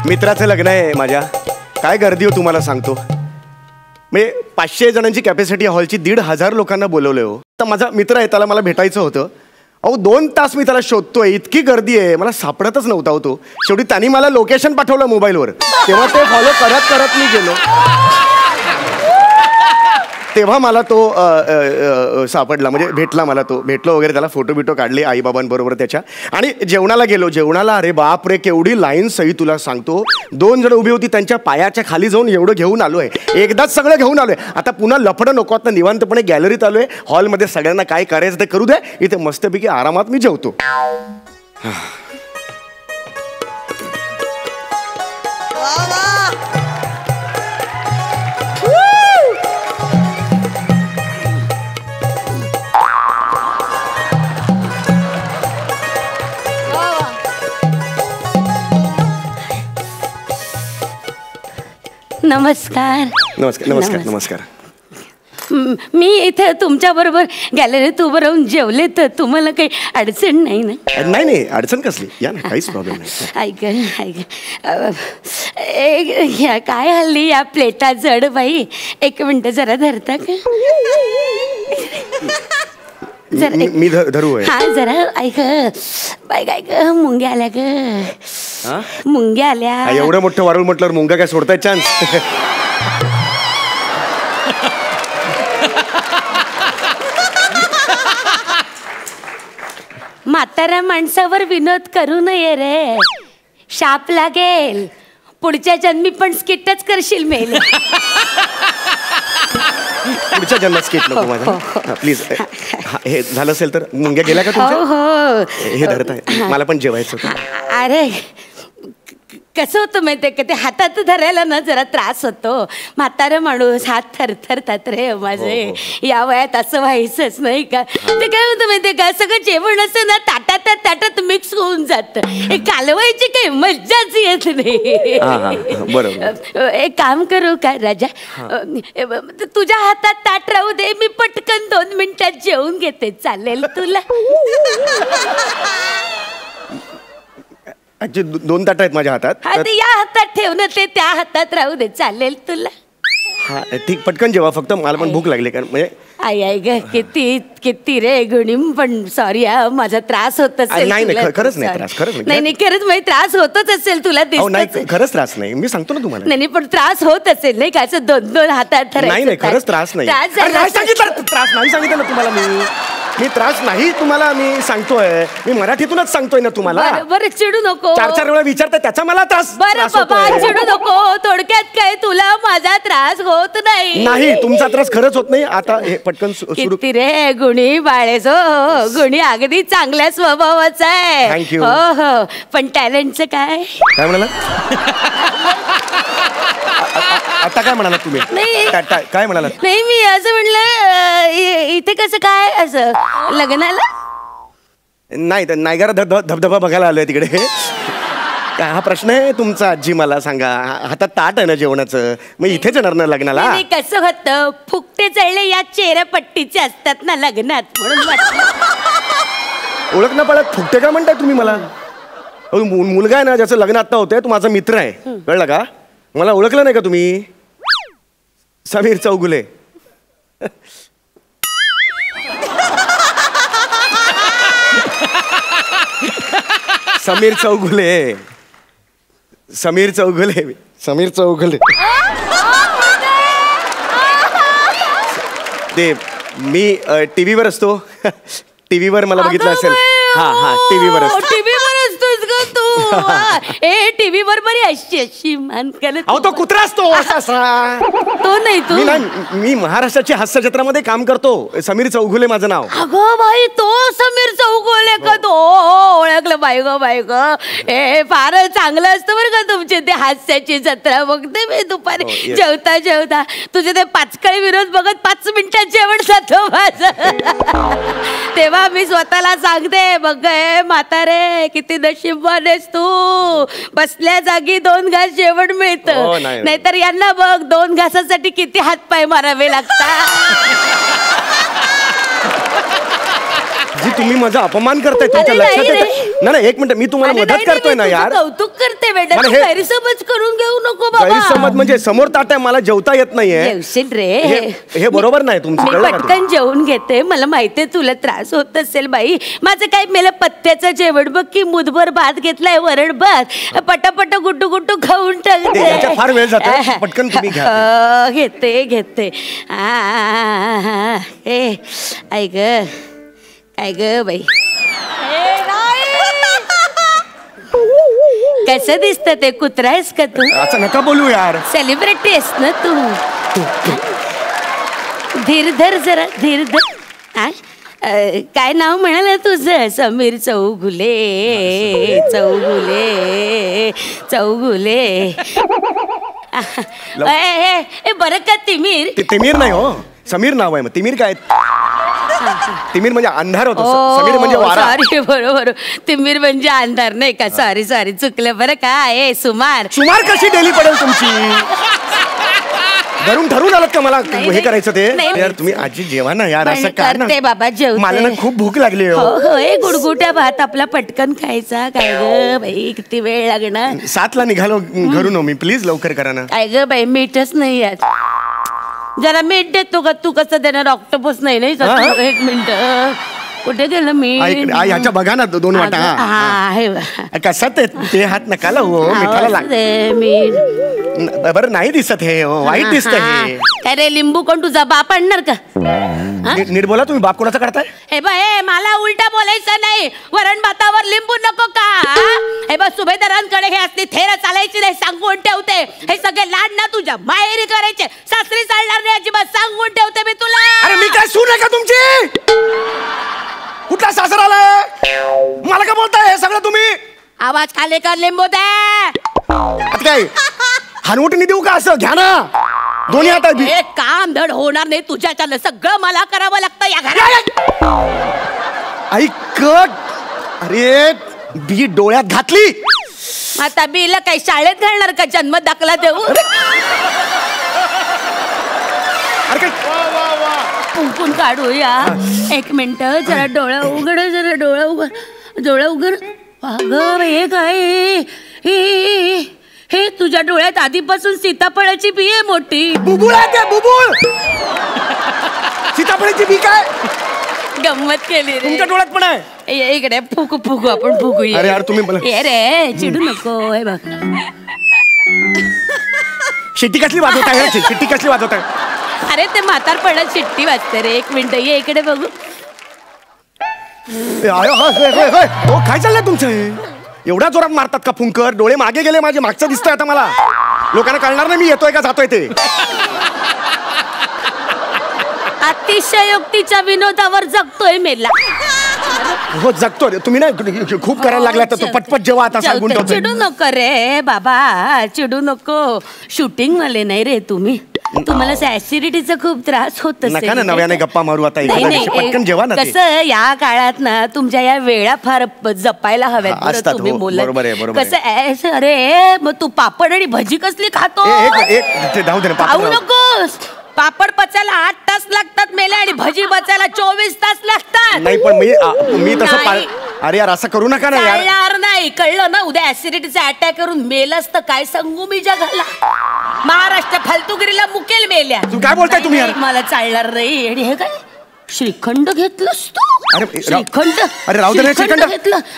मित्राचं लग्न आहे माझ्या. काय गर्दी हो तुम्हाला सांगतो. म्हणजे 500 जणांची कॅपॅसिटी हॉलची, 1,500 लोकांना बोलवलंय हो. तर माझा मित्र आहे, त्याला मला भेटायचं होतं. अहो 2 तास मी त्याला शोधतोय, इतकी गर्दी आहे, मला सापडतच नव्हता हो तो. शेवटी त्यांनी मला लोकेशन पाठवलं मोबाईलवर, तेव्हा ते फॉलो करत करत मी गेलो. तेव्हा मला तो सापडला, म्हणजे भेटला मला तो. भेटलो वगैरे, त्याला फोटो बिटो काढले आईबाबांबरोबर त्याच्या. आणि जेवणाला गेलो. जेवणाला अरे बाप रे, केवढी लाईन सही तुला सांगतो. 2 जण उभी होती, त्यांच्या पायाच्या खाली जाऊन एवढं घेऊन आलोय. एकदाच सगळं घेऊन आलोय. आता पुन्हा लफडं नको. आता निवांतपणे गॅलरीत आलोय. हॉलमध्ये सगळ्यांना काय करायचं ते करू दे. इथे मस्तपैकी आरामात मी जेवतो. नमस्कार. नमस्कार नमस्कार नमस्कार. मी इथे तुमच्या बरोबर गॅलरीत उभं राहून जेवले, तर तुम्हाला काही अडचण नाही ना? नाही नाही, अडचण कसली, या ना, काहीच प्रॉब्लेम नाही. ऐक, काय हल्ली या प्लेटा जड बाई. 1 मिनिट जरा धरता का? मी धरू आहे. हा जरा ऐक बाई. काय ग, मुंग्या आल्या ग, मुंग्या आल्या. एवढं मोठं वारुळ म्हटल्यावर मुंग्या काय सोडताय चान्स? म्हाताऱ्या माणसावर विनोद करू नये रे, शाप लागेल. पुढच्या जन्मी पण स्किटच करशील मेल. पुढच्या जन्मात स्किट नको माझा प्लीज. हे झालं असेल तर मुंग्या गेल्या का तुमच्या? हो. हे धरताय, मला पण जेवायचं होतं. अरे कसं होतं माहितीये का, ते हातात धरायला ना जरा त्रास होतो. म्हातारा माणूस, हात थरथरतात रे माझे. या वयात असं व्हायचंच नाही का. ते काय होतं माहितीये का, सगळं जेवण असं ना ताटात मिक्स होऊन जातं. हे कालवायची काही मज्जाच येत नाही. बरोबर. एक काम करू का राजा, तुझ्या हातात ताट राहू दे, मी पटकन 2 मिनिटात जेवून घेते, चालेल तुला? 2 ताटं आहेत माझ्या हातात. या हातात ठेवणं, ते त्या हातात राहू दे, चालेल तुला? हा ठीक, पटकन जेवा, फक्त मला पण भूक लागली. कारण म्हणजे आई ग, किती रे गुणीम. पण सॉरी हा, माझा त्रास होत असेल. नाही नाही, खरंच नाही त्रास, खरंच नाही. खरंच माझा त्रास होतच असेल, तुला नाही. खरंच त्रास नाही, मी सांगतो ना तुम्हाला. नाही पण त्रास होत असेल नाही का, असं 2 हातात. नाही खरंच त्रास नाही. त्रास नाही सांगितलं ना तुम्हाला मी त्रास नाही तुम्हाला मी सांगतोय. मी मराठीतूनच सांगतोय ना तुम्हाला. बरं चिडू नको. 4 वेळा विचारताय, त्याचा मला त्रास. बरं बाबा चिडू नको. थोडक्यात काय, तुला माझा त्रास होत नाही. तुमचा त्रास खरंच होत नाही. आता हे पटकन सुरू. किती रे गुणी बाळेसो. गुणी अगदी चांगल्या स्वभावाचा आहे. थँक्यू. हो. पण टॅलेंटचं काय म्हणाला आता? काय म्हणाला तुम्ही? काय म्हणाला? नाही मी असं म्हणलं, इथे कसं काय असं लग्नाला? नाही नायगारा धबधबा बघायला आलोय तिकडे. काय हा प्रश्न आहे तुमचा आजी? मला सांगा, हातात ताट आहे ना जेवणाचं, मग इथेच येणार ना लग्नाला? कसं होतं, फुकटे चढले या चेहऱ्यापट्टीचे असतात ना लग्नात, म्हणून ओळख ना पडत फुकटे का म्हणताय तुम्ही मला? मुलगा आहे ना ज्याचं लग्न आता होतंय, तो माझा मित्र आहे, कळलं का? मला ओळखलं नाही का तुम्ही? समीर चौगुले. समीर चौगुले. ते मी टीव्हीवर असतो. टीव्हीवर मला बघितलं असेल. हा टीव्हीवर असतो. असतोस का तू? ए टीव्हीवर बरी अशी मान केलं. अहो तो कुत्रा असतो असा. तो नाही तू? मी महाराष्ट्राची हास्य जत्रामध्ये काम करतो. समीर चौगुले माझं नाव. अगं बाई, तो समीर चौगुले का? तो ओळखलं. बाई ग. ए फार चांगलं असतं बरं का तुमचे ते हास्याची जत्रा. बघते मी दुपारी जेवता तुझे ते पाचकळे विरोध बघत 5 मिनिटात जेवण जातो माझं. तेव्हा मी स्वतःला सांगते, बघ म्हातारे किती नशीबवान आहेस तू. बसल्या जागी 2 घास जेवण मिळतं. नाहीतर यांना बघ 2 घासासाठी किती हातपाय मारावे लागतात. तुम्ही माझा अपमान करताय. तुमच्या लक्षात येतं? नाही 1 मिनिट, मी तुम्हाला मदत करतोय ना यार. कौतुक करते सांगते बेटा, मला हे- गैरसमज करून घेऊ नको बाबा. गैरसमज म्हणजे समोर ताट आहे, मला जेवता येत नाहीये. जेवशील रे. हे बरोबर नाही तुमचं, मी कळलं का पटकन जेवून घेते. मला माहितीये तुला त्रास होत असेल बाई. माझं काय मेलं पत्त्याचं जेवण बघ की, मुठभर भात घेतलाय, वरण भात, पटापट गुट्टू गुट्टू खाऊन टाकते. याच्यात फार वेळ जातो, पटकन तुम्ही घ्या. घेते. ऐक काय ग बाई, कसं दिसत ते? कुत्रा आहेस का तू? असं नका बोलू यार. सेलिब्रिटी आहेस ना तू. धीर धर जरा, धीर धर. काय नाव म्हणाल तुझं? समीर चौगुले. बरं का तिमीर? तिमीर नाही हो, समीर नाव आहे. मग तिमीर काय? तिमीर म्हणजे अंधार होतो, समीर म्हणजे वारा. सॉरी, बरोबर. तिमीर म्हणजे अंधार नाही का? सॉरी चुकलं बरं का. सुमार कशी डेली पडेल तुमची? घरून ठरवून आलात का मला हे करायचं ते? यार तुम्ही आजी जेवा ना यार, असं काय ना. बाबा जेवते. मला ना खूप भूक लागली. हो गुडगुट्या भात आपला पटकन खायचा. काय ग बाई, किती वेळ लागणार? 7ला निघालो घरून. मी प्लीज लवकर करा ना. काय ग बाई, मीठच नाही यात. जरा मीठ देतो का? तू कसं देणार? ऑक्टोपस नाही नाही का? एक मिनिट, कुठे गेलं मीठ? ह्याच्या बघा ना 2 वाटा. कसा ते हात नका लावू, मिठाला लाग. बरं नाही दिसत हे, वाईट दिसत हे. काय रे, लिंबू कोण तुझा बाप आणणार का? नीट बोला, तुम्ही बाप कोणाचा काढताय? हे बा, मला उलटा बोलायचं नाही. वरण भातावर लिंबू नको का? हे बा, सुभेदारांकडे हे असली थेर चालायची नाही, सांगून ठेवते. हे सगळे लाड ना तुझ्या माहेरी करायचे, सासरी चालणार नाही अजिबात, सांगून ठेवते मी तुला. अरे मी काय सून आहे का तुमची? कुठला सासर आलाय? मला का बोलताय हे सगळं तुम्ही? आवाज खाली कर, लिंबू दे. आता काय हनवटीने देऊ का? असं घ्या ना, दोन्ही हातात. एक काम धड होणार नाही तुझ्याच्यानं, सगळं मला करावं लागतं या घरात. ऐक, अरे बी डोळ्यात घातली. आता बीला काही शाळेत घालणार का? जन्म दाखला देऊ? अरे काय कुंकून काढूया. एक मिनिट, जरा डोळा उघड, जरा डोळा उघड. अगं हे काय? हे तुझ्या डोळ्यात आधीपासून सीताफळाची बी आहे मोठी. बुबुळ आहे ते, बुबुळ. सीताफळाची बी काय? गंमत केली रे. तुमच्या डोळ्यात पण आहे? इकडे फुकू आपण फुकूया. अरे यार तुम्ही ये रे, चिडू नको. हे बघ, शिट्टी कसली वाजवताय? शिट्टी कसली वाजवताय? अरे ते म्हातारपणात शिट्टी वाजते रे. एक मिनिट, ये इकडे बघू. काय चाललंय तुमचं? एवढ्या जोरात मारतात का फुंकर? डोळे मागे गेले माझे, मागचं दिसतंय आता मला. लोकांना कळणार नाही मी येतोय का जातोय ते. अतिशयोक्तीच्या विनोदावर जगतोय मेला. हो जगतो रे. तुम्ही ना खूप करायला लागला तर पटपट जेव्हा आता सांगून ठेवतो. चिडू नको रे बाबा, चिडू नको. शूटिंग वाले नाही रे तुम्ही. तुम्हाला ऍसिडिटीचा खूप त्रास होत असेल. नका ना नव्याने गप्पा मारू आता. पटकन जेवा ना. कसं या काळात ना तुमच्या या वेळा फार जपायला हव्यात. तुम्ही बोलत कसं? अरे मग तू पापड आणि भजी कसली खातो? खाऊ नकोस. पापड पचायला 8 तास लागतात मेले, आणि भजी पचायला 24 तास लागतात. नाही पण मी तसं. अरे यार असं करू नका ना यार. नाही कळलं ना? उद्या ऍसिडिटीचा अटॅक करून मेलच तर काय सांगू मी जगाला. महाराष्ट्र फालतूगिरीला मुकेल मेल्या. तू काय बोलताय तुम्ही? मला चालणार नाही. आणि हे काय श्रीखंड घेतलंस तू? अरे श्रीखंड? अरे राहू दे रे श्रीखंड.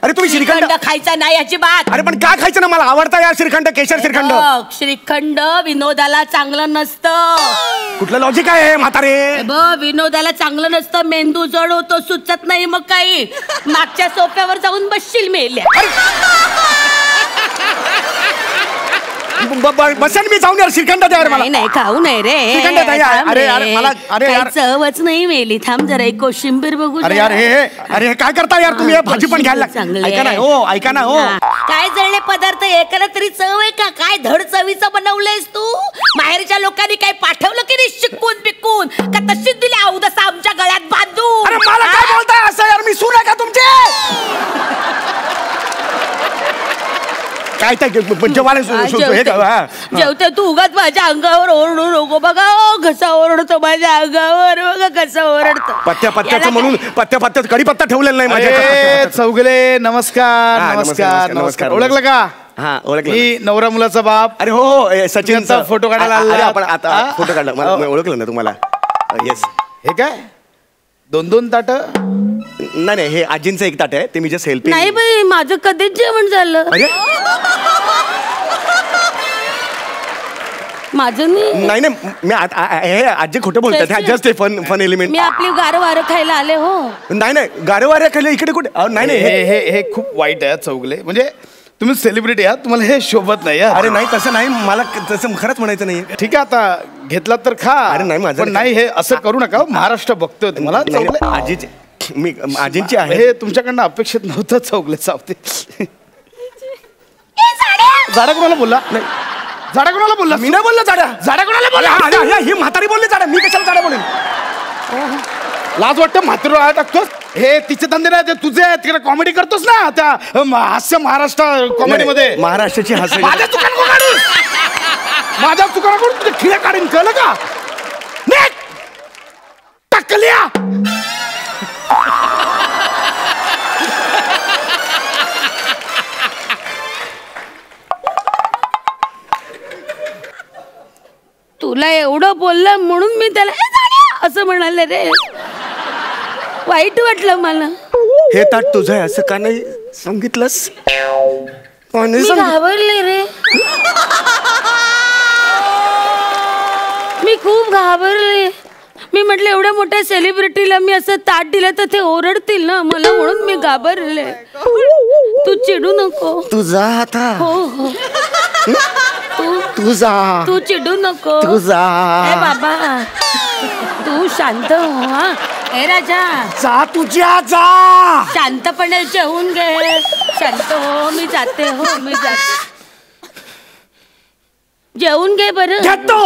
अरे तुम्ही श्रीखंड खायचा नाही याची बात. अरे पण काय खायचं ना? मला आवडतं यार श्रीखंड, केशर श्रीखंड. श्रीखंड विनोदाला चांगलं नसतं. कुठलं लॉजिक आहे म्हातारे? विनोदाला चांगलं नसतं. मेंदू जड होतो, सुचत नाही मग काही. मागच्या सोफ्यावर जाऊन बसशील मेल्या. बसन मी जाऊन यार श्रीखंड द्या मला. नाही खाऊ नाही रे. श्रीखंड द्या. अरे यार मला. अरे यार चवच नाही मेली. थांब जरा एक कोशिंबीर बघू. अरे यार हे काय करता यार तुम्ही? भाजी पण घ्यायला. ऐका ना हो, ऐका ना हो. काय जळले पदार्थ एकाला तरी चव आहे का? काय धड चवीचं बनवलंयस तू? माहेरच्या लोकांनी काय पाठवलं की नाही शिकून बिकून? का तशीच दिली अवदसा आमच्या गळ्यात बांधून? अरे मला काय बोलताय असं यार? मी सून आहे का तुमचे? काय जेवते तू उगाच माझ्या अंगावर ओरडू नको. बघा कसा ओरडतो माझ्या अंगावर. बघा कसं ओरडतो. पत्त्याचं म्हणून पत्त्यात कडीपत्ता ठेवलेला नाही माझ्या. चौगले नमस्कार. नमस्कार. नमस्कार. ओळखलं का? हा ओळखलं. मी नवरा मुलाचा बाप. अरे हो सचिनचा फोटो काढायला अरे आला. आपण आता फोटो काढला मला मी ओळखलं ना तुम्हाला. येस. हे काय 2-2 ताट? नाही नाही हे आजींचं एक ताट आहे ते मी जस्ट हेल्पिंग. नाही बाई माझं कधीच जेवण झालं. अरे माझं नाही नाही मी हे आजी खोटं बोलतात. Just fun fun element. मी आपली गार वारं खायला आले हो. नाही नाही गारेवाऱ्या खाली इकडे कुठे नाही नाही हे हे हे खूप वाईट आहे चौगले. म्हणजे तुम्ही सेलिब्रिटी आहात, तुम्हाला हे शोभत नाही. अरे नाही तसं नाही मला तसं खरंच म्हणायचं नाही. ठीक आहे आता घेतलात तर खा. अरे नाही, माझं पण नाही हे असं करू नका. महाराष्ट्र बघतोय तुम्हाला. चौगले आजीची मी आजींची आहे. हे तुमच्याकडनं अपेक्षित नव्हतं चौगले सावते. झाडा कोणाला बोलला? नाही झाडा कोणाला बोलला? मी नाही बोललो झाड्या. झाडा कोणाला बोलला? ही म्हातारी बोलली झाड्या. मी कशाला झाड्या बोलेन? लाज वाटतं म्हातारी आळ टाकतोस. हे तिचे धंदे नाही, ते तुझे आहेत. तिकडे कॉमेडी करतोस ना त्या हास्य महाराष्ट्र कॉमेडी मध्ये. महाराष्ट्राची हास्य. माझ्या दुकानाकडून काढून माझ्या दुकानाकडून तुझे खिळे काढून कळलं का? टाकल्या तुला एवढं बोललं म्हणून मी त्याला "ए, झाड्या!" असं म्हणाले रे. वाईट वाटलं मला. हे ताट तुझं आहे असं का नाही सांगितलंस? मी घाबरले रे. मी खूप घाबरले. मी म्हटलं एवढ्या मोठ्या सेलिब्रिटीला मी असं ताट दिलं तर ते ओरडतील ना मला, म्हणून मी घाबरले. तू चिडू नको. तुझा आता हो हो तुझा तू चिडू नको. तुझा ए बाबा तू शांत हो. हा ए राजा जा तुझ्या जा. शांतपणे जेवून घे. शांत हो. मी जाते. हो मी जाते. जेवून घे बरं. घेतो.